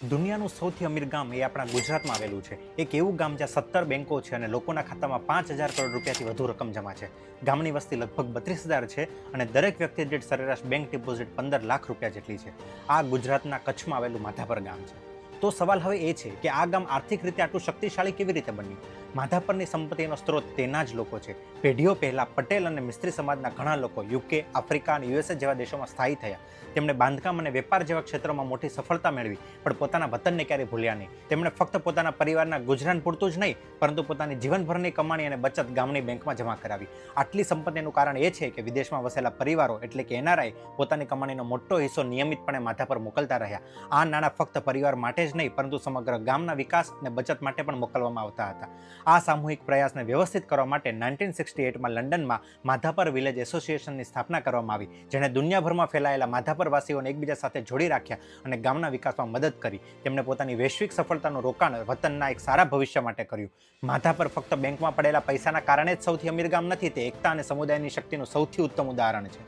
દુનિયાનું સૌથી અમીર ગામ એ આપણા ગુજરાતમાં આવેલું છે. એક એવું ગામ જ્યાં 17 બેંકો છે અને લોકોના ખાતામાં 5,000 કરોડ રૂપિયાથી વધુ રકમ જમા છે. ગામની વસ્તી લગભગ 32,000 છે અને દરેક વ્યક્તિ દીઠ સરેરાશ બેંક ડિપોઝિટ 15 લાખ રૂપિયા જેટલી છે. આ ગુજરાતના કચ્છમાં આવેલું માધાપર ગામ છે. તો સવાલ હવે એ છે કે આ ગામ આર્થિક રીતે આટલું શક્તિશાળી કેવી રીતે બન્યું? માધાપરની સંપત્તિનો સ્ત્રોત તેના જ લોકો છે. પેઢીઓ પહેલા પટેલ અને મિસ્ત્રી સમાજના ઘણા લોકો યુકે, આફ્રિકા અને યુએસએ જેવા દેશોમાં સ્થાયી થયા. તેમણે બાંધકામ અને વેપાર જેવા ક્ષેત્રોમાં મોટી સફળતા મેળવી, પણ પોતાના વતનને ક્યારેય ભૂલ્યા નહીં. તેમણે ફક્ત પોતાના પરિવારના ગુજરાન પૂરતું જ નહીં, પરંતુ પોતાની જીવનભરની કમાણી અને બચત ગામની બેંકમાં જમા કરાવી. આટલી સંપત્તિનું કારણ એ છે કે વિદેશમાં વસેલા પરિવારો એટલે કે એનઆરઆઈ પોતાની કમાણીનો મોટો હિસ્સો નિયમિતપણે માથા પર મોકલતા રહ્યા. આ નાણાં ફક્ત પરિવાર માટે જ નહીં, પરંતુ સમગ્ર ગામના વિકાસ અને બચત માટે પણ મોકલવામાં આવતા હતા. આ સામૂહિક પ્રયાસને વ્યવસ્થિત કરવા માટે 1968માં લંડનમાં માધાપર વિલેજ એસોસિએશનની સ્થાપના કરવામાં આવી, જેણે દુનિયાભરમાં ફેલાયેલા માધાપરવાસીઓને એકબીજા સાથે જોડી રાખ્યા અને ગામના વિકાસમાં મદદ કરી. તેમણે પોતાની વૈશ્વિક સફળતાનું રોકાણ વતનના એક સારા ભવિષ્ય માટે કર્યું. માધાપર ફક્ત બેંકમાં પડેલા પૈસાના કારણે જ સૌથી અમીર ગામ નથી, તે એકતા અને સમુદાયની શક્તિનું સૌથી ઉત્તમ ઉદાહરણ છે.